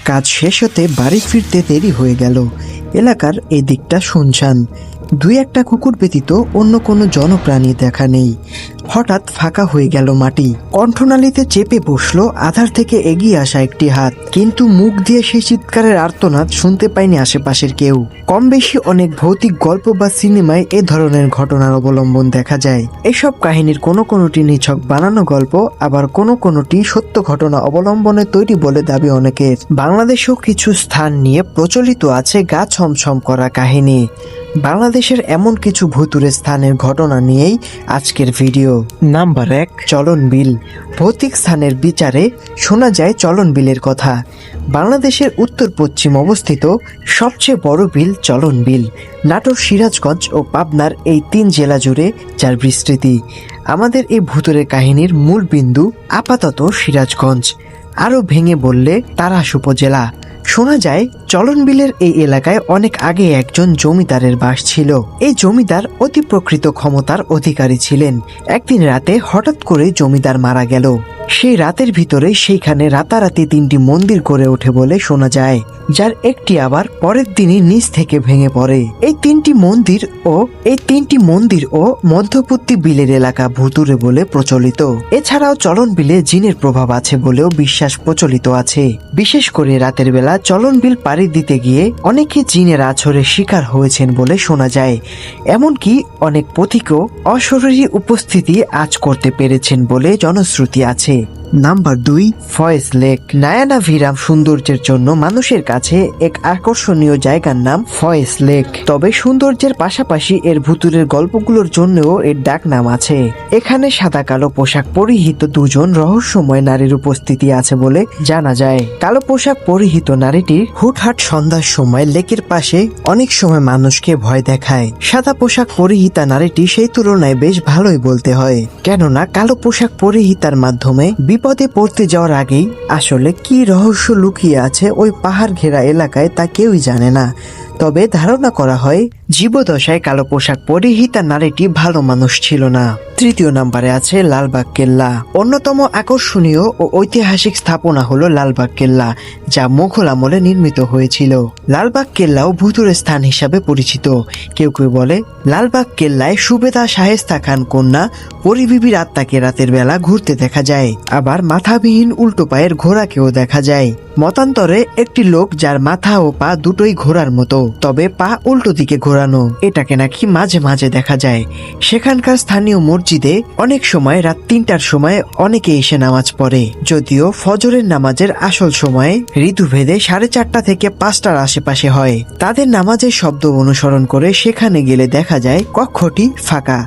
কাজ শেষ হতে বাড়ি ফিরতে দেরি হয়ে গেল। এলাকার এই দিকটা শুনশান, দুই একটা কুকুর ব্যতীত অন্য কোনো জনপ্রাণী দেখা নেই। হঠাৎ ফাঁকা হয়ে গেল মাটি, কণ্ঠনালীতে চেপে বসলো আধার থেকে এগিয়ে আসা একটি হাত, কিন্তু মুখ দিয়ে সেই চিৎকারের আর্তনাদ শুনতে পায়নি আশেপাশের কেউ। কম বেশি অনেক ভৌতিক গল্প বা সিনেমায় এ ধরনের ঘটনার অবলম্বন দেখা যায়। এসব কাহিনীর কোনো কোনোটি নিছক বানানো গল্প, আবার কোনো কোনোটি সত্য ঘটনা অবলম্বনে তৈরি বলে দাবি অনেকের। বাংলাদেশেও কিছু স্থান নিয়ে প্রচলিত আছে গা ছমছম করা কাহিনী। বাংলাদেশের এমন কিছু ভুতুড়ে স্থানের ঘটনা নিয়েই আজকের ভিডিও। নাম্বার 1, চলন বিল। ভৌতিক স্থানের বিচারে শোনা যায় চলন বিলের কথা। বাংলাদেশের উত্তর পশ্চিম অবস্থিত সবচেয়ে বড় বিল চলন বিল। নাটোর, সিরাজগঞ্জ ও পাবনার এই 3 জেলা জুড়ে যার বিস্তৃতি। আমাদের এই ভুতুড়ে কাহিনীর মূল বিন্দু আপাতত সিরাজগঞ্জ, আরও ভেঙে বললে তারাস উপজেলা। শোনা যায় চলন বিলের এই এলাকায় অনেক আগে একজন জমিদারের বাস ছিল। এই জমিদার অতি প্রকৃত ক্ষমতার অধিকারী ছিলেন। একদিন রাতে হঠাৎ করে জমিদার মারা গেল। সেই রাতের ভিতরে সেইখানে রাতারাতি 3টি মন্দির গড়ে ওঠে বলে শোনা যায়, যার একটি আবার পরের দিনই নিচ থেকে ভেঙে পড়ে। এই তিনটি মন্দির ও মধ্যবর্তী বিলের এলাকা ভুতুড়ে বলে প্রচলিত। এছাড়াও চলন বিলে জিনের প্রভাব আছে বলেও বিশ্বাস প্রচলিত আছে। বিশেষ করে রাতের বেলা চলন বিল পাড়ি দিতে গিয়ে অনেকে জিনের আছড়ে শিকার হয়েছেন বলে শোনা যায়। এমনকি অনেক পথিকও অশরীরী উপস্থিতি আঁচ করতে পেরেছেন বলে জনশ্রুতি আছে। Number 2, Faiz lake. নায়ানাভিরাম সৌন্দর্যের জন্য মানুষের কাছে এক আকর্ষণীয় জায়গার নাম ফয়েজ লেক। তবে সৌন্দর্যের পাশাপাশি এর ভুতুরের গল্পগুলোর জন্যও এর ডাক নাম আছে। এখানে সাদা কালো পোশাক পরিহিত 2 জন রহস্যময় নারীর উপস্থিতি আছে বলে জানা যায়। কালো পোশাক পরিহিত নারীটি হুটহাট সন্ধ্যার সময় লেকের পাশে অনেক সময় মানুষকে ভয় দেখায়। সাদা পোশাক পরিহিতা নারীটি সেই তুলনায় বেশ ভালোই বলতে হয়, কেননা কালো পোশাক পরিহিতার মাধ্যমে বিপদে পড়তে যাওয়ার আগেই আসলে কি রহস্য লুকিয়ে আছে ওই পাহাড় ঘেরা এলাকায় তা কেউই জানে না। তবে ধারণা করা হয় জীবদশায় কালো পোশাক পরিহিতা নারীটি ভালো মানুষ ছিল না। তৃতীয় নম্বরে আছে লালবাগ কেল্লা। অন্যতম আকর্ষণীয় ও ঐতিহাসিক স্থাপনা হলো লালবাগ কেল্লা, যা মুঘল আমলে নির্মিত হয়েছিল। লালবাগ কেল্লাও ভুতুড়ে স্থান হিসাবে পরিচিত। কেউ কেউ বলে লালবাগ কেল্লায় সুবেদা শায়েস্তা খান কন্যা পরিবিবির আত্মাকে রাতের বেলা ঘুরতে দেখা যায়। আবার মাথাবিহীন উল্টো পায়ের ঘোড়াকেও দেখা যায়। মতান্তরে একটি লোক যার মাথা ও পা দুটোই ঘোড়ার মতো, তবে পা উল্টো দিকে ঘোরানো, এটাকে নাকি মাঝে মাঝে দেখা যায়। সেখানকার স্থানীয় মসজিদে অনেক সময় রাত 3টার সময় অনেকে এসে নামাজ পড়ে, যদিও ফজরের নামাজের আসল সময়ে ঋতুভেদে 4:30 থেকে 5টার আশেপাশে হয়। তাদের নামাজের শব্দ অনুসরণ করে সেখানে গেলে দেখা যায় কক্ষটি ফাঁকা।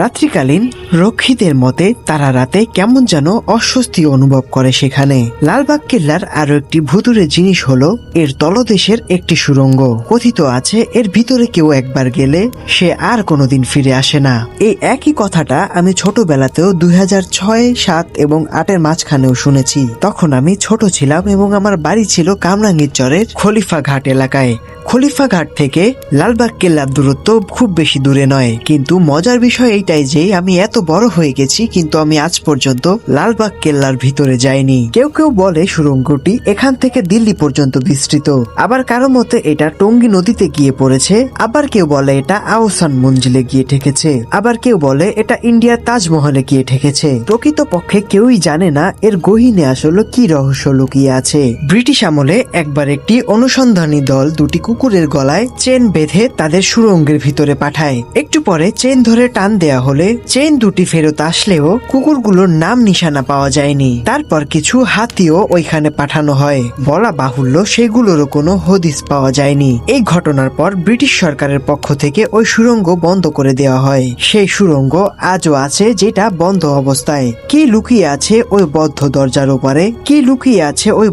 রাত্রিকালীন রক্ষীদের মতে তারা রাতে কেমন যেন অস্বস্তি অনুভব করে সেখানে। লালবাগ কেল্লার আরো একটি ভুতুড়ে জিনিস হলো এর তলদেশের একটি সুড়ঙ্গ। কথিত আছে এর ভিতরে কেউ একবার গেলে সে আর কোনোদিন ফিরে আসে না। এই একই কথাটা আমি ছোটবেলাতেও 2006, 7 এবং 8-এর মাঝখানেও শুনেছি। তখন আমি ছোট ছিলাম এবং আমার বাড়ি ছিল কামরাঙ্গীরচরের খলিফা ঘাট এলাকায়। খলিফা ঘাট থেকে লালবাগ কেল্লার দূরত্ব খুব বেশি দূরে নয়, কিন্তু মজার বিষয় এইটাই যে আমি এত বড় হয়ে গেছি কিন্তু আমি আজ পর্যন্ত লালবাগ কেল্লার ভিতরে যাইনি। কেউ কেউ বলে সুড়ঙ্গটি এখান থেকে দিল্লি পর্যন্ত বিস্তৃত, আবার কারো মতে এটা টঙ্গী নদীতে গিয়ে পড়েছে, আবার কেউ বলে এটা আহসান মঞ্জিলে গিয়ে ঠেকেছে, আবার কেউ বলে এটা ইন্ডিয়ার তাজমহলে গিয়ে ঠেকেছে। প্রকৃতপক্ষে কেউই জানে না এর গহীনে আসলে কি রহস্য লুকিয়ে আছে। ব্রিটিশ আমলে একবার একটি অনুসন্ধানী দল 2টি কুকুরের গলায় চেন বেঁধে তাদের সুড়ঙ্গের ভিতরে পাঠায়। একটু পরে চেন ধরে টান দেয়া হলে চেন 2টি ফেরত আসলেও কুকুরগুলোর নাম নিশানা পাওয়া যায়নি। তারপর কিছু হাতিও ওইখানে পাঠানো হয়। বলা বাহুল্য সেগুলোরও কোনো হদিস পাওয়া যায়নি। এই ঘটনার পর ব্রিটিশ সরকারের পক্ষ থেকে ওই সুড়ঙ্গ বন্ধ করে দেওয়া হয়। সেই সুড়ঙ্গ আজও আছে, যেটা বন্ধ অবস্থায়। কি লুকিয়ে আছে ওই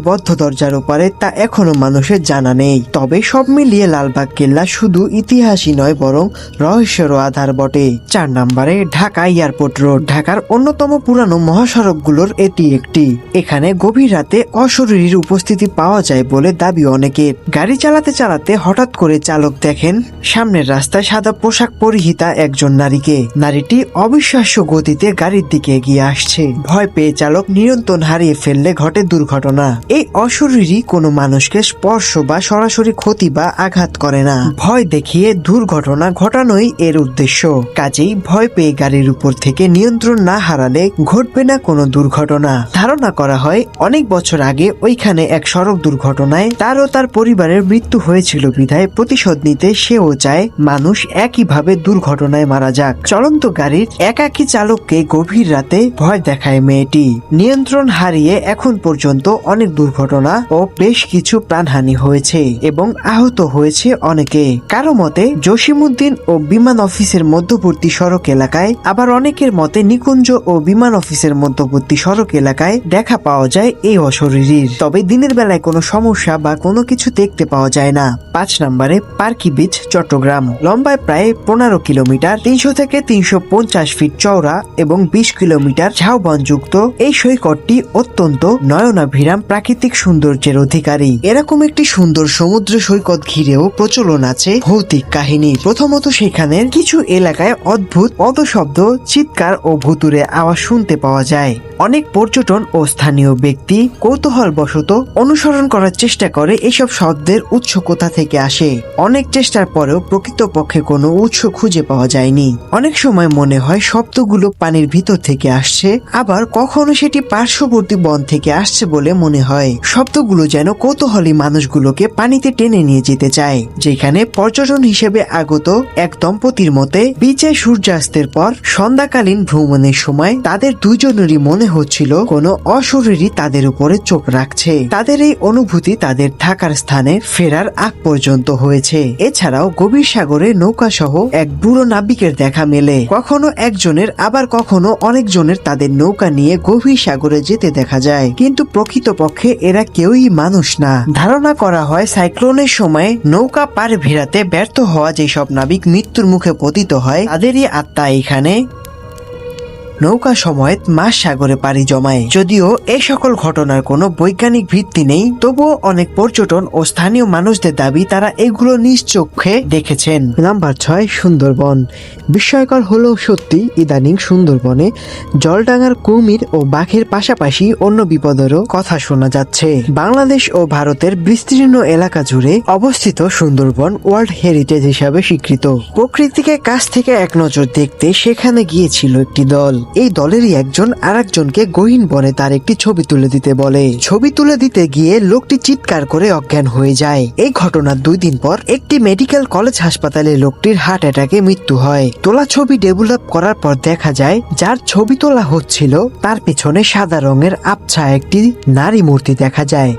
বদ্ধ দরজার ওপারে তা এখনো মানুষের জানা নেই। তবে সব মিলিয়ে লালবাগ কেল্লা শুধু ইতিহাসই নয় বরং রহস্যেরও আধার বটে। 4 নম্বরে ঢাকা এয়ারপোর্ট রোড। ঢাকার অন্যতম পুরানো মহাসড়কগুলোর এটি একটি। এখানে গভীর রাতে অশরীরীর উপস্থিতি পাওয়া যায় বলে দাবি অনেকের। গাড়ি চালাতে চালাতে হঠাৎ করে চালক দেখেন সামনের রাস্তায় সাদা পোশাক পরিহিতা একজন নারীকে। নারীটি অবিশ্বাস্য গতিতে গাড়ির দিকে এগিয়ে আসছে। ভয় পেয়ে চালক নিয়ন্ত্রণ হারিয়ে ফেললে ঘটে দুর্ঘটনা। এই অশরীরী কোনো মানুষকে স্পর্শ বা সরাসরি ক্ষতি বা আঘাত করে না, ভয় দেখিয়ে দুর্ঘটনা ঘটানোই এর উদ্দেশ্য। কাজেই ভয় পেয়ে গাড়ির উপর থেকে নিয়ন্ত্রণ না হারালে ঘটবে না কোনো দুর্ঘটনা। ধারণা করা হয় অনেক বছর আগে ওইখানে এক সড়ক দুর্ঘটনায় তার ও তার পরিবারের মৃত্যু হয়েছিল বিধায় প্রতিশোধ নিতে সেও চায় মানুষ একইভাবে দুর্ঘটনায় মারা যাক। চলন্ত গাড়ির একাকী চালককে গভীর রাতে ভয় দেখায় মেয়েটি। নিয়ন্ত্রণ হারিয়ে এখন পর্যন্ত অনেক দুর্ঘটনা ও বেশ কিছু প্রাণহানি হয়েছে এবং আহত হয়েছে অনেকে। কারো মতে জসিমউদ্দিন ও বিমান অফিসের মধ্যবর্তী সড়ক এলাকায়, আবার অনেকের মতে নিকুঞ্জ ও বিমান অফিসের মধ্যবর্তী সড়ক এলাকায় দেখা পাওয়া যায় এই অশরীরীর। তবে দিনের বেলায় কোনো সমস্যা বা কোনো কিছু দেখতে পাওয়া যায় না। 5 নম্বরে পার্কি বিচ চট্টগ্রাম। লম্বায় প্রায় 15 কিলোমিটার, 300 থেকে 350 ফিট চওড়া এবং 20 কিলোমিটার ঝাউবনযুক্ত এই সৈকতটি অত্যন্ত নয়নাভিরাম প্রাকৃতিক সৌন্দর্যের অধিকারী। এরকম একটি সুন্দর সমুদ্র সৈকত ঘিরেও প্রচলন আছে ভৌতিক কাহিনী। প্রথমত সেখানের কিছু এলাকায় অদ্ভুত পদশব্দ, চিৎকার ও ভুতুরে আওয়াজ শুনতে পাওয়া যায়। অনেক পর্যটন ও স্থানীয় ব্যক্তি কৌতূহল বশত অনুসরণ করার চেষ্টা করে এসব শব্দের উৎস কোথা থেকে আসে। অনেক চেষ্টার পরেও প্রকৃতপক্ষে কোনো উৎস খুঁজে পাওয়া যায়নি। অনেক সময় মনে হয় শব্দগুলো পানির ভিতর থেকে আসছে, আবার কখনো সেটি পার্শ্ববর্তী বন থেকে আসছে বলে মনে হয়। শব্দগুলো যেন কৌতূহলী মানুষগুলোকে পানিতে টেনে নিয়ে যেতে চায়। যেখানে পর্যটন হিসেবে আগত এক দম্পতির মতে বিচে সূর্যাস্তের পর সন্ধ্যাকালীন ভ্রমণের সময় তাদের দুজনেরই মনে হচ্ছিল কোনো অশরীরী তাদের উপরে চোখ রাখছে। তাদের এই অনুভূতি তাদের থাকার স্থানে ফেরার আগ পর্যন্ত হয়েছে। এছাড়াও গভীর সাগরে নৌকা সহ এক বুড়ো নাবিকের দেখা মেলে। কখনো একজনের, আবার কখনো অনেকজনের তাদের নৌকা নিয়ে গভীর সাগরে যেতে দেখা যায়, কিন্তু প্রকৃতপক্ষে এরা কেউই মানুষ না। ধারণা করা হয় সাইক্লোনের সময় নৌকা পার ভিড়াতে ব্যর্থ হওয়া যেসব নাবিক মৃত্যুর মুখে পতিত হয় তাদেরই আত্মা এখানে নৌকা সমেত মাঝ সাগরে পাড়ি জমায়। যদিও এই সকল ঘটনার কোনো বৈজ্ঞানিক ভিত্তি নেই, তবুও অনেক পর্যটন ও স্থানীয় মানুষদের দাবি তারা এগুলো নিজ চোখে দেখেছেন। নাম্বার 6 সুন্দরবন। বিস্ময়কর হলেও সত্যি ইদানিং সুন্দরবনে জলডাঙ্গার কুমির ও বাঘের পাশাপাশি অন্য বিপদেরও কথা শোনা যাচ্ছে। বাংলাদেশ ও ভারতের বিস্তীর্ণ এলাকা জুড়ে অবস্থিত সুন্দরবন ওয়ার্ল্ড হেরিটেজ হিসাবে স্বীকৃত। প্রকৃতিকে কাছ থেকে এক নজর দেখতে সেখানে গিয়েছিল একটি দল। এই দলেরই একজন আরেকজনকে গহীন বনে তার একটি ছবি তুলে দিতে বলে। ছবি তুলে দিতে গিয়ে লোকটি চিৎকার করে অজ্ঞান হয়ে যায়। এই ঘটনার 2 দিন পর একটি মেডিকেল কলেজ হাসপাতালে লোকটির হার্ট অ্যাটাকে মৃত্যু হয়। তোলা ছবি ডেভেলপ করার পর দেখা যায় যার ছবি তোলা হচ্ছিল তার পেছনে সাদা রঙের আবছা একটি নারী মূর্তি দেখা যায়।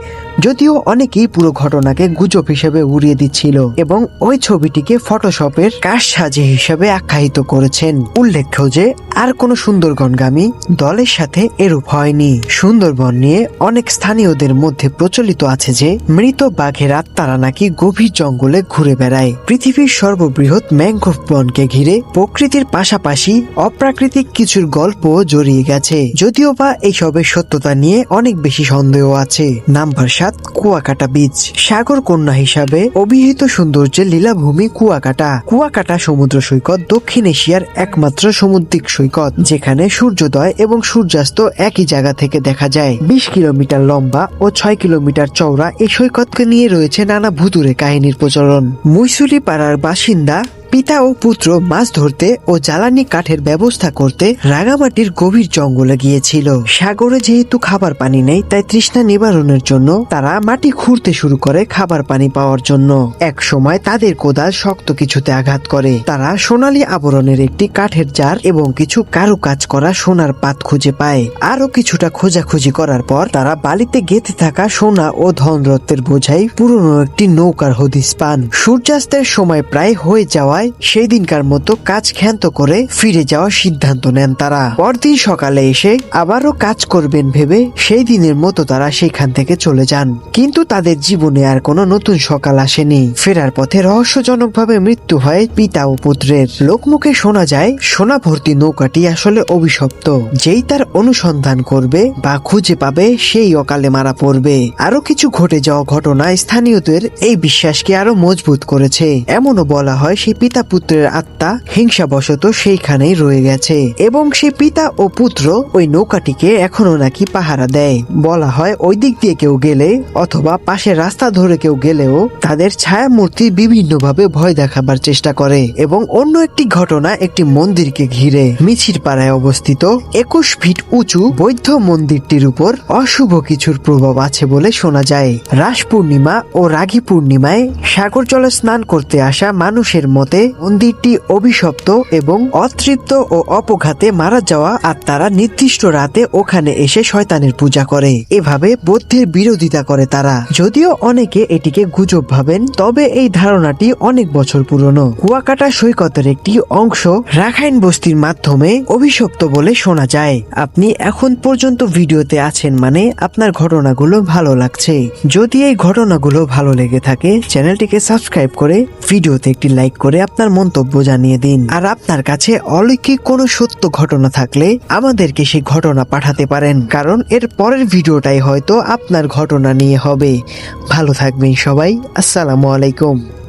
যদিও অনেকেই পুরো ঘটনাকে গুজব হিসেবে উড়িয়ে দিচ্ছিল এবং ওই ছবিটিকে ফটোশপের কারসাজি হিসেবে আখ্যায়িত করেছেন। উল্লেখ্য যে আর কোনো সুন্দরবনগামী দলের সাথে এরূপ হয়নি। সুন্দরবন নিয়ে অনেক স্থানীয়দের মধ্যে প্রচলিত আছে যে মৃত বাঘের আত্মারা নাকি গভীর জঙ্গলে ঘুরে বেড়ায়। পৃথিবীর সর্ববৃহৎ ম্যানগ্রোভ বনকে ঘিরে প্রকৃতির পাশাপাশি অপ্রাকৃতিক কিছুর গল্প জড়িয়ে গেছে, যদিও বা এইসবের সত্যতা নিয়ে অনেক বেশি সন্দেহ আছে। Number 7 Kuakata beach. সাগর কন্যা হিসাবে অভিহিত সৌন্দর্যের লীলাভূমি কুয়াকাটা। কুয়াকাটা সমুদ্র সৈকত দক্ষিণ এশিয়ার একমাত্র সামুদ্রিক সৈকত যেখানে সূর্যোদয় এবং সূর্যাস্ত একই জায়গা থেকে দেখা যায়। 20 কিলোমিটার লম্বা ও 6 কিলোমিটার চওড়া এই সৈকতকে নিয়ে রয়েছে নানা ভুতুরে কাহিনীর প্রচলন। মুইসুলি পাড়ার বাসিন্দা পিতা ও পুত্র মাছ ধরতে ও জ্বালানি কাঠের ব্যবস্থা করতে রাঙামাটির গভীর জঙ্গলে গিয়েছিল। সাগরে যেহেতু খাবার পানি নেই, তাই তৃষ্ণা নিবারণের জন্য তারা মাটি খুঁড়তে শুরু করে খাবার পানি পাওয়ার জন্য। এক সময় তাদের কোদাল শক্ত কিছুতে আঘাত করে। তারা সোনালী আবরণের একটি কাঠের জার এবং কিছু কারুকাজ করা সোনার পাত খুঁজে পায়। আরো কিছুটা খোঁজাখুঁজি করার পর তারা বালিতে গেঁথে থাকা সোনা ও ধনরত্নের বোঝাই পুরনো একটি নৌকার হদিস পান। সূর্যাস্তের সময় প্রায় হয়ে যাওয়া হওয়ায় সেই দিনকার মতো কাজ ক্ষান্ত করে ফিরে যাওয়ার সিদ্ধান্ত নেন তারা। পরদিন সকালে এসে আবারও কাজ করবেন ভেবে সেই দিনের মতো তারা সেখান থেকে চলে যান। কিন্তু তাদের জীবনে আর কোনো নতুন সকাল আসেনি। ফেরার পথে রহস্যজনকভাবে মৃত্যু হয় পিতা ও পুত্রের। লোকমুখে শোনা যায় সোনা ভর্তি নৌকাটি আসলে অভিশপ্ত। যেই তার অনুসন্ধান করবে বা খুঁজে পাবে সেই অকালে মারা পড়বে। আরো কিছু ঘটে যাওয়া ঘটনা স্থানীয়দের এই বিশ্বাসকে আরো মজবুত করেছে। এমনও বলা হয় সেই পিতা পুত্রের আত্মা হিংসাবশত সেইখানেই রয়ে গেছে এবং সেই পিতা ও পুত্র ওই নৌকাটিকে এখনো নাকি পাহারা দেয়। বলা হয় ওই দিক দিয়ে কেউ গেলে অথবা পাশের রাস্তা ধরে কেউ গেলেও তাদের ছায়া মূর্তি বিভিন্নভাবে ভয় দেখাবার চেষ্টা করে। এবং অন্য একটি ঘটনা একটি মন্দিরকে ঘিরে মিছির পাড়ায় অবস্থিত 21 ফিট উঁচু বৌদ্ধ মন্দিরটির উপর অশুভ কিছুর প্রভাব আছে বলে শোনা যায়। রাস পূর্ণিমা ও রাগী পূর্ণিমায় সাগর জলে স্নান করতে আসা মানুষের মতে মন্দিরটি অভিশপ্ত এবং অতৃপ্ত ও অপঘাতে মারা যাওয়া আত্মারা নির্দিষ্ট রাতে ওখানে এসে শয়তানের পূজা করে। এভাবে বৌদ্ধের বিরোধিতা করে তারা। যদিও অনেকে এটিকে গুজব ভাবেন, তবে এই ধারণাটি অনেক বছর পুরনো। কুয়াকাটা সৈকতের একটি অংশ রাখাইন বস্তির মাধ্যমে অভিশপ্ত বলে শোনা যায়। আপনি এখন পর্যন্ত ভিডিওতে আছেন মানে আপনার ঘটনাগুলো ভালো লাগছে। যদি এই ঘটনাগুলো ভালো লেগে থাকে চ্যানেলটিকে সাবস্ক্রাইব করে ভিডিওতে একটি লাইক করে আপনার মন্তব্য জানিয়ে দিন। আর আপনার কাছে অলৌকিক কোনো সত্য ঘটনা থাকলে আমাদেরকে সেই ঘটনা পাঠাতে পারেন, কারণ এর পরের ভিডিওটাই হয়তো আপনার ঘটনা নিয়ে হবে। ভালো থাকবেন সবাই। আসসালামু আলাইকুম।